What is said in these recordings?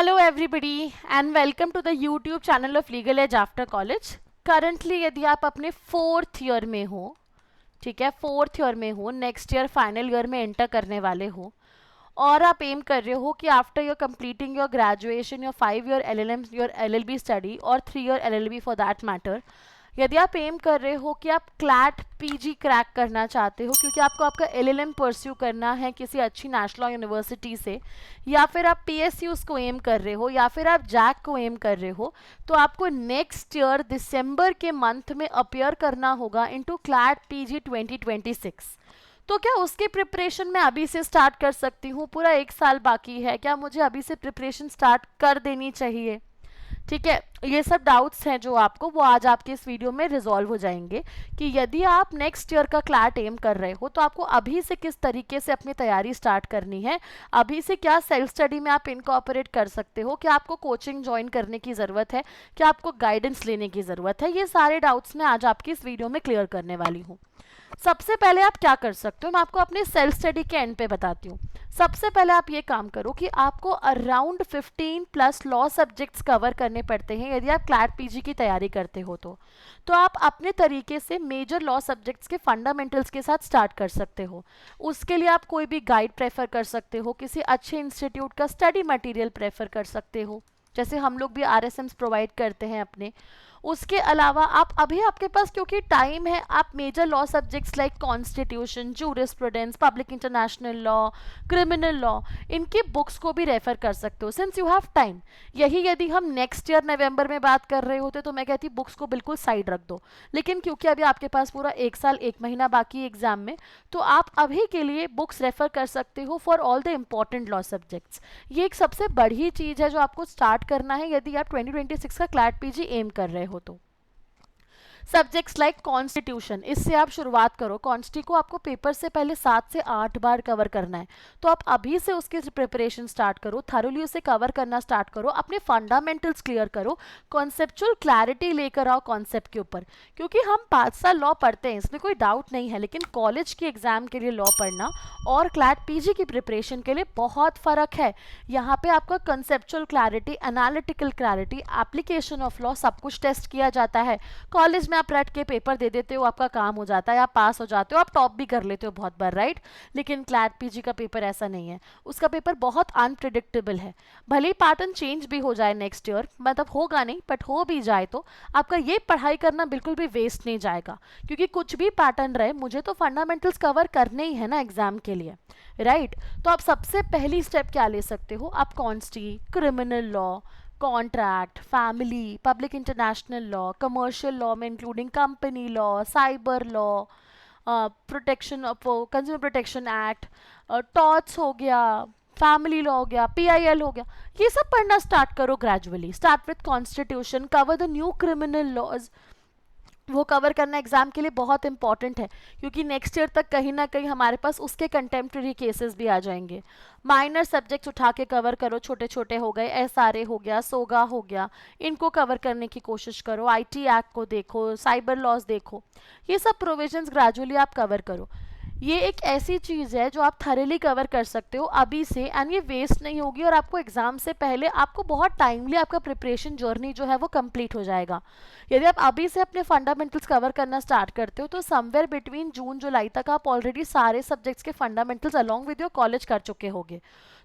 Hello everybody and welcome to the YouTube channel of Legal Edge After College. Currently यदि आप अपने 4th year में हो, ठीक है, 4th ईयर में हो, नेक्स्ट ईयर फाइनल ईयर में एंटर करने वाले हो और आप एम कर रहे हो कि after your completing your graduation your 5 year LLM your LLB study और 3 year LLB for that matter, यदि आप एम कर रहे हो कि आप क्लैट पीजी क्रैक करना चाहते हो क्योंकि आपको आपका LLM परस्यू करना है किसी अच्छी नेशनल यूनिवर्सिटी से, या फिर आप PSUs को एम कर रहे हो या फिर आप जैक को एम कर रहे हो, तो आपको नेक्स्ट ईयर दिसंबर के मंथ में अपियर करना होगा इनटू क्लैट पीजी 2026। तो क्या उसकी प्रिपरेशन मैं अभी से स्टार्ट कर सकती हूँ? पूरा 1 साल बाकी है, क्या मुझे अभी से प्रिपरेशन स्टार्ट कर देनी चाहिए? ठीक है, ये सब डाउट्स हैं जो आपको, वो आज आपके इस वीडियो में रिजॉल्व हो जाएंगे कि यदि आप नेक्स्ट ईयर का क्लैट एम कर रहे हो तो आपको अभी से किस तरीके से अपनी तैयारी स्टार्ट करनी है, अभी से क्या सेल्फ स्टडी में आप इनकॉर्पोरेट कर सकते हो, क्या आपको कोचिंग ज्वाइन करने की ज़रूरत है, क्या आपको गाइडेंस लेने की ज़रूरत है, ये सारे डाउट्स मैं आज आपकी इस वीडियो में क्लियर करने वाली हूँ। सबसे पहले आप क्या कर सकते हो, मैं आपको अपने सेल्फ स्टडी के एंड पे बताती हूँ। सबसे पहले आप ये काम करो कि आपको अराउंड 15+ लॉ सब्जेक्ट्स कवर करने पड़ते हैं यदि आप क्लैट पीजी की तैयारी करते हो तो आप अपने तरीके से मेजर लॉ सब्जेक्ट्स के फंडामेंटल्स के साथ स्टार्ट कर सकते हो। उसके लिए आप कोई भी गाइड प्रेफर कर सकते हो, किसी अच्छे इंस्टीट्यूट का स्टडी मटेरियल प्रेफर कर सकते हो, जैसे हम लोग भी RSMs प्रोवाइड करते हैं अपने। उसके अलावा आप अभी आपके पास क्योंकि टाइम है, आप major law subjects like constitution, jurisprudence, public international law, criminal law, इनकी बुक्स को भी रेफर कर सकते हो सिंस यू हैव टाइम। यही यदि हम नेक्स्ट ईयर नवंबर में बात कर रहे होते तो मैं कहती बुक्स को बिल्कुल साइड रख दो, लेकिन क्योंकि अभी आपके पास पूरा 1 साल 1 महीना बाकी एग्जाम में, तो आप अभी के लिए बुक्स रेफर कर सकते हो for all the important law subjects. ये एक सबसे बड़ी चीज़ है जो आपको स्टार्ट करना है यदि आप 2026 का क्लैट पीजी एम कर रहे हो तो। सब्जेक्ट्स लाइक कॉन्स्टिट्यूशन, इससे आप शुरुआत करो। कॉन्स्टी को आपको पेपर से पहले 7 से 8 बार कवर करना है, तो आप अभी से उसकी प्रिपरेशन स्टार्ट करो, थरोली उसे कवर करना स्टार्ट करो, अपने फंडामेंटल्स क्लियर करो, कॉन्सेप्चुअल क्लैरिटी लेकर आओ कॉन्सेप्ट के ऊपर। क्योंकि हम 5 साल लॉ पढ़ते हैं, इसमें कोई डाउट नहीं है, लेकिन कॉलेज के एग्जाम के लिए लॉ पढ़ना और क्लैट पीजी की प्रिपरेशन के लिए बहुत फ़र्क है। यहाँ पे आपका conceptual clarity, analytical clarity, application of law सब कुछ टेस्ट किया जाता है। कॉलेज में आप रट के पेपर दे देते हो, आपका काम हो जाता है, आप पास हो जाते हो, आप टॉप भी कर लेते हो बहुत बार, राइट। लेकिन क्लैट पीजी का पेपर ऐसा नहीं है, उसका पेपर बहुत अनप्रिडिक्टेबल है। भले ही पैटर्न चेंज भी हो जाए नेक्स्ट ईयर, मतलब होगा नहीं बट हो भी जाए, तो आपका ये पढ़ाई करना बिल्कुल भी वेस्ट नहीं जाएगा, क्योंकि कुछ भी पैटर्न रहे मुझे तो फंडामेंटल्स कवर करने ही है ना एग्जाम के लिए, राइट। तो आप सबसे पहली स्टेप क्या ले सकते हो, आप consti, criminal law, contract, family, public international law, commercial law में including company law, cyber law, protection of consumer protection act, torts हो गया, फैमिली लॉ हो गया, PIL हो गया, ये सब पढ़ना स्टार्ट करो gradually. Start with constitution, cover the new criminal laws, वो कवर करना एग्जाम के लिए बहुत इंपॉर्टेंट है, क्योंकि नेक्स्ट ईयर तक कहीं ना कहीं हमारे पास उसके कंटेम्प्रेरी केसेस भी आ जाएंगे। माइनर सब्जेक्ट्स उठा के कवर करो, छोटे छोटे हो गए, SRA हो गया, सोगा हो गया, इनको कवर करने की कोशिश करो। IT एक्ट को देखो, साइबर लॉज देखो, ये सब प्रोविजंस ग्रेजुअली आप कवर करो। ये एक ऐसी चीज़ है जो आप थरेली कवर कर सकते हो अभी से, एंड ये वेस्ट नहीं होगी और आपको एग्जाम से पहले आपको बहुत टाइमली आपका प्रिपरेशन जर्नी जो है वो कंप्लीट हो जाएगा। यदि आप अभी से अपने फंडामेंटल्स कवर करना स्टार्ट करते हो तो समवेयर बिटवीन जून जुलाई तक आप ऑलरेडी सारे सब्जेक्ट्स के fundamentals along with your college कर चुके होंगे।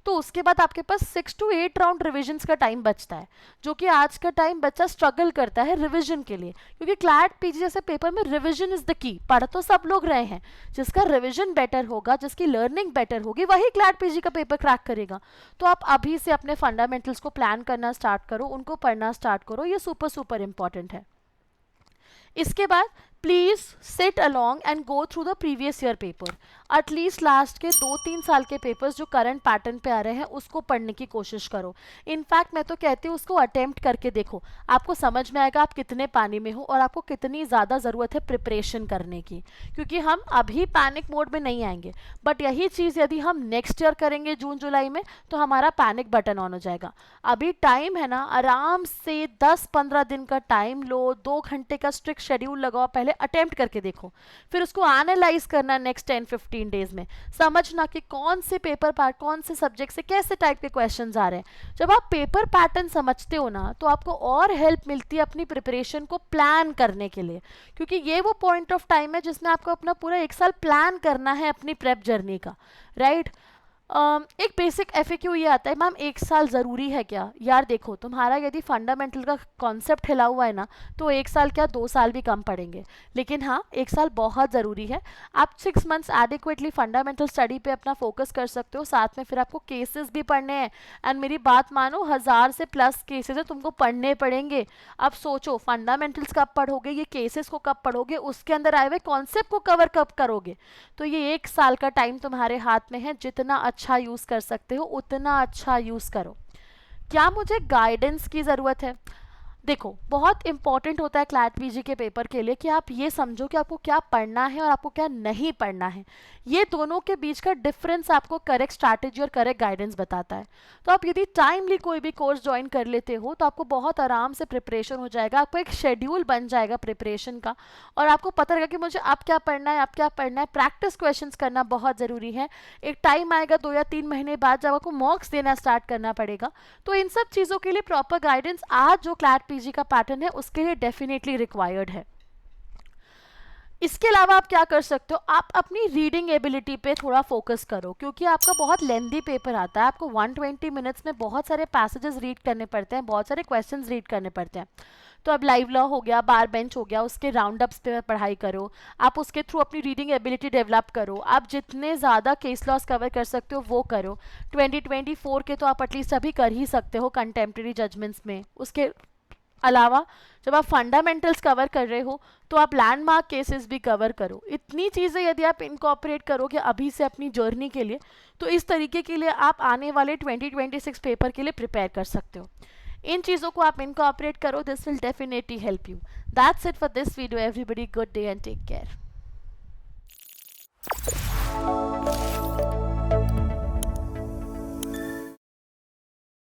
तो उसके बाद आपके पास 6 to 8 राउंड रिविजन्स का टाइम बचता है, जो कि आज का टाइम बच्चा स्ट्रगल करता है रिविजन के लिए, क्योंकि क्लैट पीजी जैसे पेपर में रिविजन इज द की। पढ़ तो सब लोग रहे हैं, जिसका रिविजन बेटर होगा, जिसकी लर्निंग बेटर होगी, वही क्लैट पीजी का पेपर क्रैक करेगा। तो आप अभी से अपने फंडामेंटल्स को प्लान करना स्टार्ट करो, उनको पढ़ना स्टार्ट करो, ये सुपर सुपर इंपॉर्टेंट है। इसके बाद please sit along and go through the previous year paper. At least last के 2-3 साल के पेपर्स जो करंट पैटर्न पे आ रहे हैं उसको पढ़ने की कोशिश करो। इनफैक्ट मैं तो कहती हूँ उसको अटेम्प्ट करके देखो, आपको समझ में आएगा आप कितने पानी में हो और आपको कितनी ज़्यादा ज़रूरत है प्रिपरेशन करने की, क्योंकि हम अभी पैनिक मोड में नहीं आएंगे, बट यही चीज़ यदि हम नेक्स्ट ईयर करेंगे जून जुलाई में तो हमारा पैनिक बटन ऑन हो जाएगा। अभी टाइम है ना, आराम से 10-15 दिन का टाइम लो, 2 घंटे का स्ट्रिक्ट शेड्यूल लगाओ, पहले अटेम्प्ट करके देखो, फिर उसको एनालाइज करना नेक्स्ट 10-15 डेज में, समझना कि कौन से पेपर पार्ट, कौन से सब्जेक्ट से कैसे टाइप के क्वेश्चंस आ रहे हैं। जब आप पेपर पैटर्न समझते हो ना, तो आपको और हेल्प मिलती है अपनी प्रिपरेशन को प्लान करने के लिए, क्योंकि ये वो पॉइंट ऑफ टाइम है जिसमें आपको अपना पूरा 1 साल प्लान करना है अपनी प्रेप जर्नी का, राइट। एक बेसिक एफएक्यू ये आता है, मैम 1 साल ज़रूरी है क्या? यार देखो, तुम्हारा यदि फंडामेंटल का कॉन्सेप्ट हिला हुआ है ना, तो 1 साल क्या 2 साल भी कम पड़ेंगे, लेकिन हाँ 1 साल बहुत ज़रूरी है। आप 6 मंथ्स एडिक्वेटली फंडामेंटल स्टडी पे अपना फोकस कर सकते हो, साथ में फिर आपको केसेस भी पढ़ने हैं, एंड मेरी बात मानो 1000 से प्लस केसेस है तुमको पढ़ने पड़ेंगे। अब सोचो फंडामेंटल्स कब पढ़ोगे, ये केसेस को कब पढ़ोगे, उसके अंदर आए हुए कॉन्सेप्ट को कवर कब करोगे। तो ये 1 साल का टाइम तुम्हारे हाथ में है, जितना अच्छा यूज़ कर सकते हो उतना अच्छा यूज़ करो। क्या मुझे गाइडेंस की ज़रूरत है? देखो, बहुत इंपॉर्टेंट होता है क्लैट पीजी के पेपर के लिए कि आप ये समझो कि आपको क्या पढ़ना है और आपको क्या नहीं पढ़ना है। ये दोनों के बीच का डिफरेंस आपको करेक्ट स्ट्रैटेजी और करेक्ट गाइडेंस बताता है। तो आप यदि टाइमली कोई भी कोर्स ज्वाइन कर लेते हो तो आपको बहुत आराम से प्रिपरेशन हो जाएगा, आपको एक शेड्यूल बन जाएगा प्रिपरेशन का, और आपको पता रहेगा कि मुझे अब क्या पढ़ना है, अब क्या पढ़ना है। प्रैक्टिस क्वेश्चंस करना बहुत ज़रूरी है। एक टाइम आएगा 2 या 3 महीने बाद जब आपको मॉक्स देना स्टार्ट करना पड़ेगा। तो इन सब चीज़ों के लिए प्रॉपर गाइडेंस आज जो क्लैट पीजी का पैटर्न है उसके लिए डेफिनेटली रिक्वायर्ड है। इसके अलावा आप क्या कर सकते हो, आप अपनी रीडिंग एबिलिटी पे थोड़ा फोकस करो, क्योंकि आपका बहुत लेंदी पेपर आता है, आपको 120 मिनट्स में बहुत सारे पैसेजेस रीड करने पड़ते हैं, बहुत सारे क्वेश्चंस रीड करने पड़ते हैं। तो अब लाइव लॉ हो गया, बार बेंच हो गया, उसके राउंड अप्स पे पढ़ाई करो, आप उसके थ्रू अपनी रीडिंग एबिलिटी डेवलप करो, आप जितने ज़्यादा केस लॉस कवर कर सकते हो वो करो। 2024 के तो आप एटलीस्ट अभी कर ही सकते हो कंटेम्प्रेरी जजमेंट्स में। उसके अलावा जब आप फंडामेंटल्स कवर कर रहे हो तो आप लैंडमार्क केसेस भी कवर करो। इतनी चीज़ें यदि आप इनकॉर्पोरेट करोगे अभी से अपनी जर्नी के लिए, तो इस तरीके के लिए आप आने वाले 2026 पेपर के लिए प्रिपेयर कर सकते हो। इन चीज़ों को आप इनकॉर्पोरेट करो, this will definitely help you. That's it for this video everybody, good day and take care.